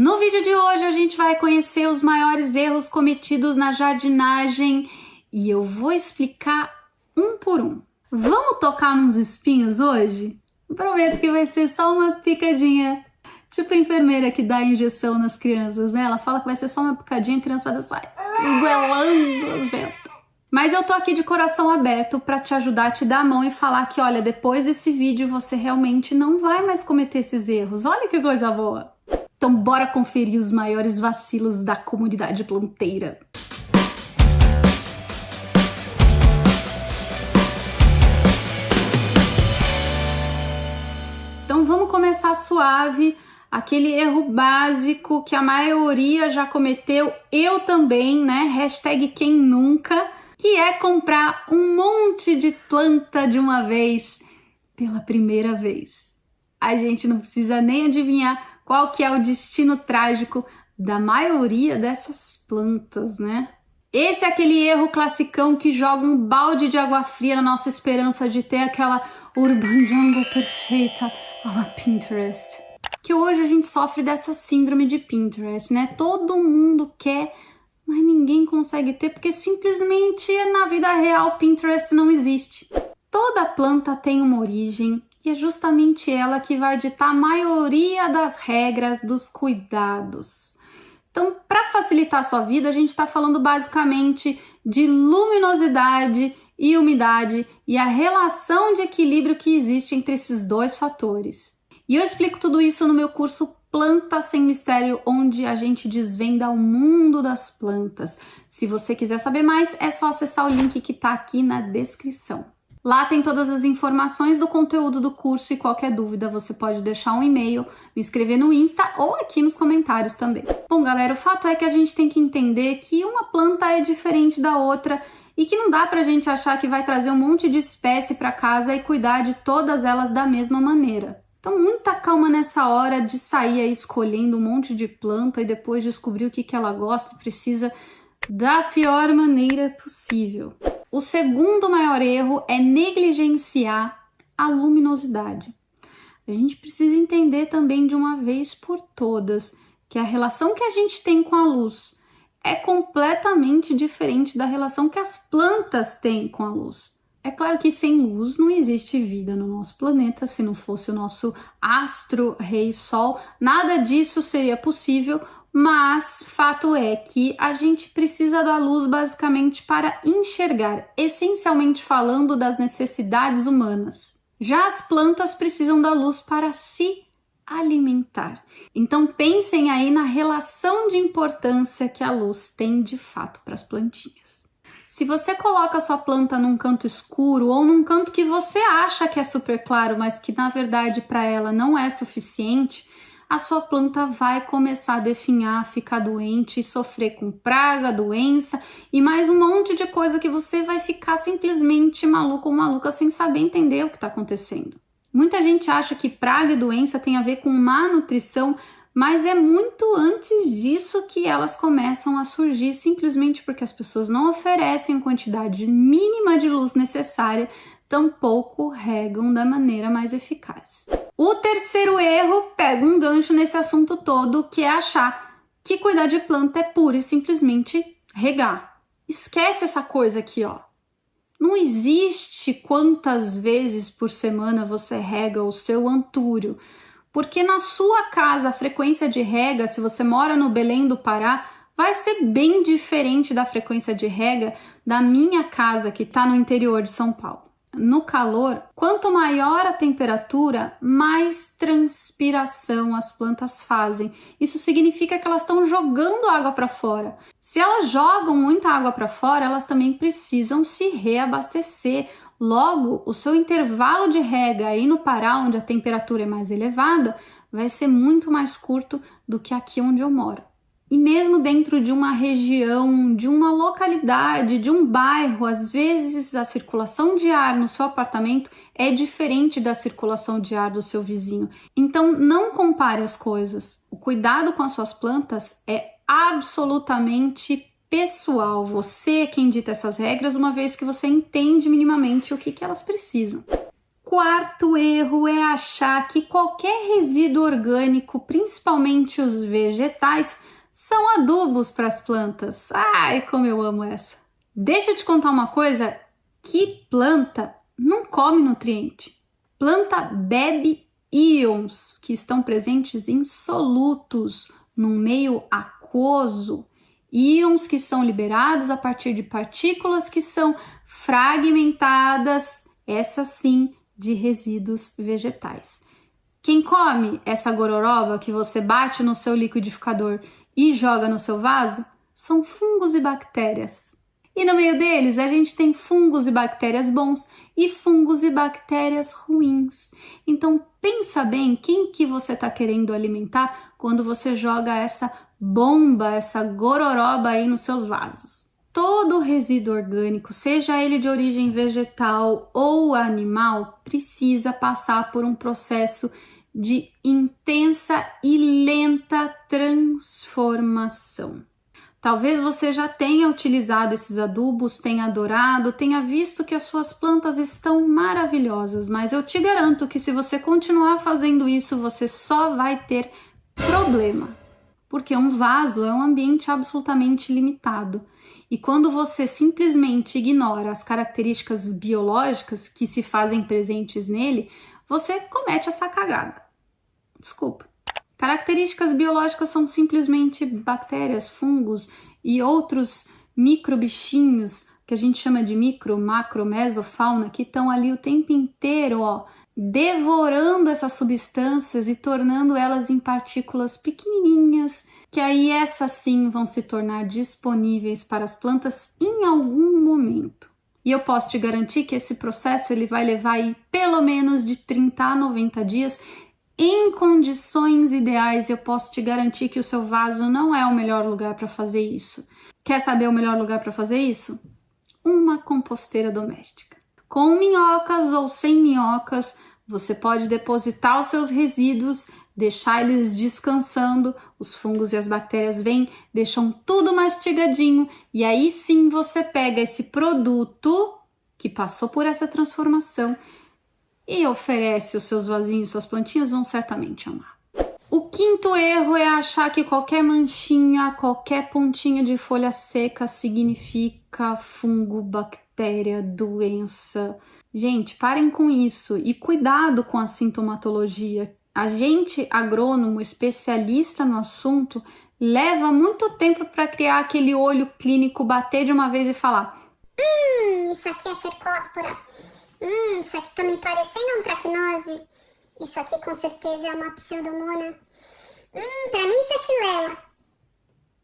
No vídeo de hoje a gente vai conhecer os maiores erros cometidos na jardinagem e eu vou explicar um por um. Vamos tocar nos espinhos hoje? Prometo que vai ser só uma picadinha, tipo a enfermeira que dá injeção nas crianças, né? Ela fala que vai ser só uma picadinha e a criançada sai esguelando as ventas. Mas eu tô aqui de coração aberto pra te ajudar, te dar a mão e falar que, olha, depois desse vídeo você realmente não vai mais cometer esses erros. Olha que coisa boa! Então bora conferir os maiores vacilos da comunidade planteira. Então vamos começar suave, aquele erro básico que a maioria já cometeu, eu também, né? Hashtag quem nunca, que é comprar um monte de planta de uma vez pela primeira vez. A gente não precisa nem adivinhar qual que é o destino trágico da maioria dessas plantas, né? Esse é aquele erro classicão que joga um balde de água fria na nossa esperança de ter aquela urban jungle perfeita à la Pinterest. Que hoje a gente sofre dessa síndrome de Pinterest, né? Todo mundo quer, mas ninguém consegue ter porque simplesmente na vida real Pinterest não existe. Toda planta tem uma origem e é justamente ela que vai ditar a maioria das regras, dos cuidados. Então, para facilitar a sua vida, a gente está falando basicamente de luminosidade e umidade e a relação de equilíbrio que existe entre esses dois fatores. E eu explico tudo isso no meu curso Planta Sem Mistério, onde a gente desvenda o mundo das plantas. Se você quiser saber mais, é só acessar o link que está aqui na descrição. Lá tem todas as informações do conteúdo do curso e qualquer dúvida você pode deixar um e-mail, me escrever no Insta ou aqui nos comentários também. Bom, galera, o fato é que a gente tem que entender que uma planta é diferente da outra e que não dá pra gente achar que vai trazer um monte de espécie para casa e cuidar de todas elas da mesma maneira. Então, muita calma nessa hora de sair aí escolhendo um monte de planta e depois descobrir o que ela gosta e precisa da pior maneira possível. O segundo maior erro é negligenciar a luminosidade. A gente precisa entender também de uma vez por todas que a relação que a gente tem com a luz é completamente diferente da relação que as plantas têm com a luz. É claro que sem luz não existe vida no nosso planeta, se não fosse o nosso astro rei sol, nada disso seria possível. Mas fato é que a gente precisa da luz basicamente para enxergar, essencialmente falando das necessidades humanas. Já as plantas precisam da luz para se alimentar. Então pensem aí na relação de importância que a luz tem de fato para as plantinhas. Se você coloca a sua planta num canto escuro ou num canto que você acha que é super claro, mas que na verdade para ela não é suficiente, a sua planta vai começar a definhar, ficar doente e sofrer com praga, doença e mais um monte de coisa que você vai ficar simplesmente maluco ou maluca sem saber entender o que está acontecendo. Muita gente acha que praga e doença tem a ver com má nutrição, mas é muito antes disso que elas começam a surgir simplesmente porque as pessoas não oferecem a quantidade mínima de luz necessária, tampouco regam da maneira mais eficaz. O terceiro erro pega um gancho nesse assunto todo, que é achar que cuidar de planta é pura e simplesmente regar. Esquece essa coisa aqui, ó. Não existe quantas vezes por semana você rega o seu antúrio, porque na sua casa a frequência de rega, se você mora no Belém do Pará, vai ser bem diferente da frequência de rega da minha casa, que está no interior de São Paulo. No calor, quanto maior a temperatura, mais transpiração as plantas fazem. Isso significa que elas estão jogando água para fora. Se elas jogam muita água para fora, elas também precisam se reabastecer. Logo, o seu intervalo de rega aí no Pará, onde a temperatura é mais elevada, vai ser muito mais curto do que aqui onde eu moro. E mesmo dentro de uma região, de uma localidade, de um bairro, às vezes a circulação de ar no seu apartamento é diferente da circulação de ar do seu vizinho. Então não compare as coisas. O cuidado com as suas plantas é absolutamente pessoal. Você é quem dita essas regras, uma vez que você entende minimamente o que elas precisam. quarto erro é achar que qualquer resíduo orgânico, principalmente os vegetais, são adubos para as plantas. Ai, como eu amo essa! Deixa eu te contar uma coisa, que planta não come nutriente. Planta bebe íons que estão presentes em solutos no meio aquoso. Íons que são liberados a partir de partículas que são fragmentadas, essas sim, de resíduos vegetais. Quem come essa gororoba que você bate no seu liquidificador e joga no seu vaso são fungos e bactérias. E no meio deles a gente tem fungos e bactérias bons e fungos e bactérias ruins. Então pensa bem quem que você está querendo alimentar quando você joga essa bomba, essa gororoba aí nos seus vasos. Todo resíduo orgânico, seja ele de origem vegetal ou animal, precisa passar por um processo de intensa e lenta transformação. Talvez você já tenha utilizado esses adubos, tenha adorado, tenha visto que as suas plantas estão maravilhosas, mas eu te garanto que se você continuar fazendo isso, você só vai ter problema. Porque um vaso é um ambiente absolutamente limitado. E quando você simplesmente ignora as características biológicas que se fazem presentes nele, você comete essa cagada. Desculpa. Características biológicas são simplesmente bactérias, fungos e outros microbichinhos que a gente chama de micro, macro, mesofauna, que estão ali o tempo inteiro, devorando essas substâncias e tornando elas em partículas pequenininhas, que aí essas sim vão se tornar disponíveis para as plantas em algum momento. E eu posso te garantir que esse processo ele vai levar aí pelo menos de 30 a 90 dias. Em condições ideais, eu posso te garantir que o seu vaso não é o melhor lugar para fazer isso. Quer saber o melhor lugar para fazer isso? Uma composteira doméstica. Com minhocas ou sem minhocas, você pode depositar os seus resíduos, deixar eles descansando, os fungos e as bactérias vêm, deixam tudo mastigadinho e aí sim você pega esse produto que passou por essa transformação e oferece os seus vasinhos, suas plantinhas vão certamente amar. O quinto erro é achar que qualquer manchinha, qualquer pontinha de folha seca significa fungo, bactéria, doença. Gente, parem com isso e cuidado com a sintomatologia. A gente, agrônomo, especialista no assunto, leva muito tempo para criar aquele olho clínico, bater de uma vez e falar: isso aqui é cercóspora. Isso aqui tá me parecendo um traquinose. Isso aqui com certeza é uma pseudomonas. Pra mim isso é chilela.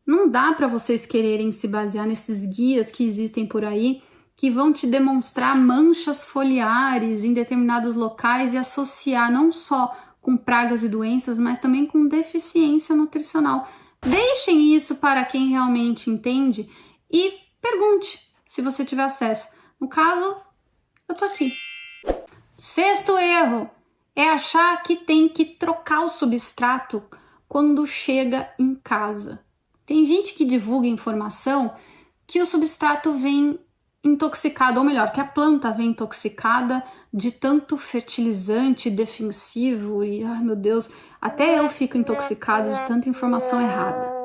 Não dá para vocês quererem se basear nesses guias que existem por aí, que vão te demonstrar manchas foliares em determinados locais e associar não só com pragas e doenças, mas também com deficiência nutricional. Deixem isso para quem realmente entende e pergunte se você tiver acesso. No caso, eu tô aqui. Sexto erro é achar que tem que trocar o substrato quando chega em casa. Tem gente que divulga informação que o substrato vem intoxicado, ou melhor, que a planta vem intoxicada de tanto fertilizante defensivo e, ai meu Deus, até eu fico intoxicado de tanta informação errada.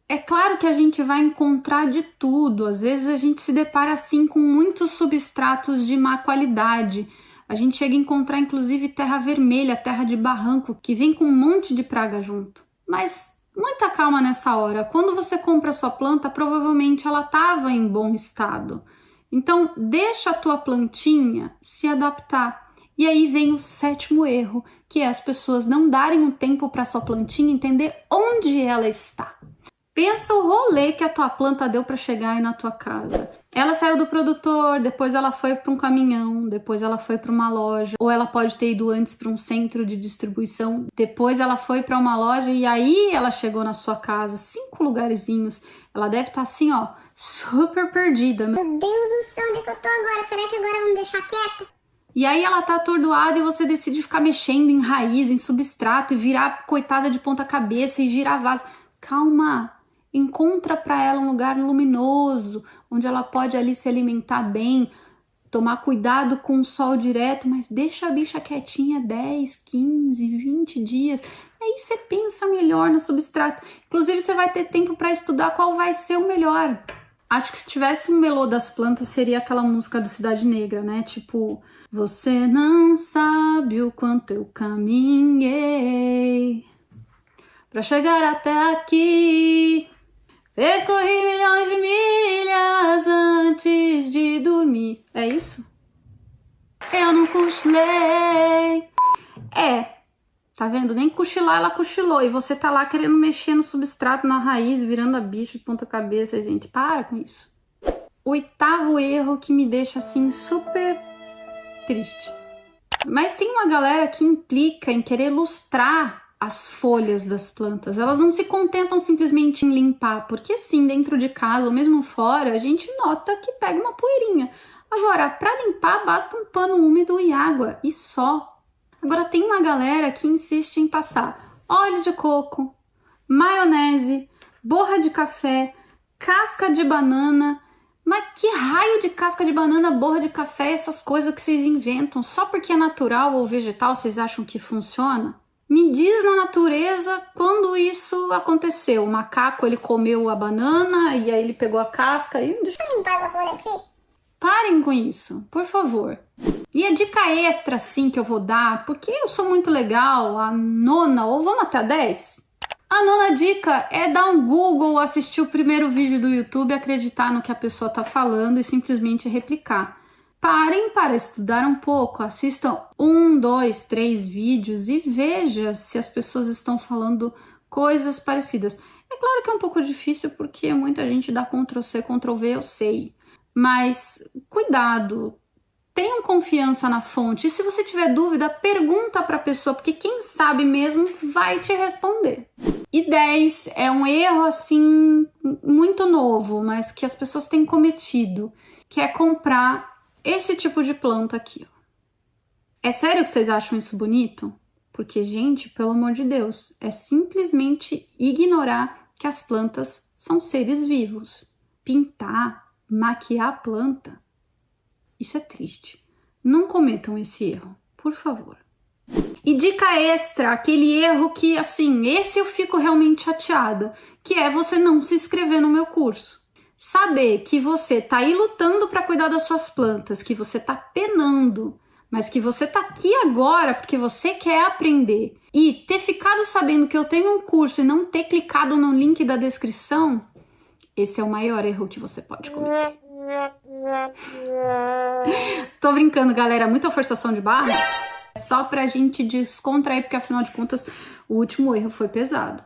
É claro que a gente vai encontrar de tudo, às vezes a gente se depara assim com muitos substratos de má qualidade. A gente chega a encontrar inclusive terra vermelha, terra de barranco, que vem com um monte de praga junto. Mas muita calma nessa hora, quando você compra a sua planta, provavelmente ela estava em bom estado. Então, deixa a tua plantinha se adaptar. E aí vem o sétimo erro, que é as pessoas não darem um tempo para sua plantinha entender onde ela está. Pensa o rolê que a tua planta deu para chegar aí na tua casa. Ela saiu do produtor, depois ela foi para um caminhão, depois ela foi para uma loja, ou ela pode ter ido antes para um centro de distribuição, depois ela foi para uma loja e aí ela chegou na sua casa, 5 lugarzinhos. Ela deve estar assim, super perdida. Meu Deus do céu, onde é que eu tô agora? Será que agora vão me deixar quieta? E aí ela tá atordoada e você decide ficar mexendo em raiz, em substrato e virar coitada de ponta cabeça e girar vaso. Calma! Encontra para ela um lugar luminoso, onde ela pode ali se alimentar bem. tomar cuidado com o sol direto, mas deixa a bicha quietinha 10, 15, 20 dias. Aí você pensa melhor no substrato. Inclusive, você vai ter tempo para estudar qual vai ser o melhor. Acho que se tivesse um melô das plantas, seria aquela música do Cidade Negra, né? Tipo, você não sabe o quanto eu caminhei pra chegar até aqui. Percorri milhões de milhas antes de dormir. É isso? Eu não cochilei. Tá vendo? Nem cochilar ela cochilou. E você tá lá querendo mexer no substrato, na raiz, virando a bicho de ponta cabeça, gente. Para com isso. 8º erro que me deixa, assim, super triste. Mas tem uma galera que implica em querer lustrar as folhas das plantas. Elas não se contentam simplesmente em limpar, porque sim, dentro de casa ou mesmo fora, a gente nota que pega uma poeirinha. Agora, para limpar, basta um pano úmido e água, e só. Agora, tem uma galera que insiste em passar óleo de coco, maionese, borra de café, casca de banana. Mas que raio de casca de banana, borra de café, essas coisas que vocês inventam? Só porque é natural ou vegetal, vocês acham que funciona? Me diz na natureza quando isso aconteceu. O macaco, ele comeu a banana e aí ele pegou a casca e... Deixa eu limpar essa folha aqui. Parem com isso, por favor. E a dica extra, sim, que eu vou dar, porque eu sou muito legal, a 9ª, ou vamos até a 10? A 9ª dica é dar um Google, assistir o primeiro vídeo do YouTube, acreditar no que a pessoa tá falando e simplesmente replicar. Parem para estudar um pouco, assistam 1, 2, 3 vídeos e veja se as pessoas estão falando coisas parecidas. É claro que é um pouco difícil porque muita gente dá Ctrl+C, Ctrl+V, eu sei. Mas cuidado, tenham confiança na fonte. E se você tiver dúvida, pergunta para a pessoa, porque quem sabe mesmo vai te responder. E 10 é um erro assim muito novo, mas que as pessoas têm cometido, que é comprar esse tipo de planta aqui. É sério que vocês acham isso bonito? Porque, gente, pelo amor de Deus, é simplesmente ignorar que as plantas são seres vivos. Pintar, maquiar a planta, isso é triste. Não cometam esse erro, por favor. E dica extra, aquele erro que, assim, esse eu fico realmente chateada, que é você não se inscrever no meu curso. Saber que você tá aí lutando para cuidar das suas plantas, que você tá penando, mas que você tá aqui agora porque você quer aprender. E ter ficado sabendo que eu tenho um curso e não ter clicado no link da descrição, esse é o maior erro que você pode cometer. Tô brincando, galera, muita forçação de barra. Só pra gente descontrair, porque afinal de contas o último erro foi pesado.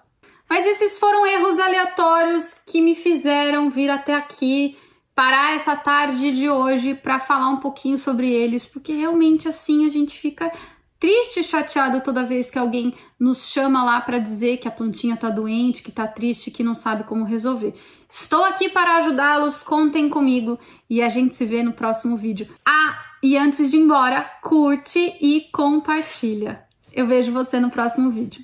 Mas esses foram erros aleatórios que me fizeram vir até aqui, parar essa tarde de hoje para falar um pouquinho sobre eles, porque realmente assim a gente fica triste e chateado toda vez que alguém nos chama lá para dizer que a plantinha tá doente, que tá triste, que não sabe como resolver. Estou aqui para ajudá-los, contem comigo e a gente se vê no próximo vídeo. E antes de ir embora, curte e compartilha. Eu vejo você no próximo vídeo.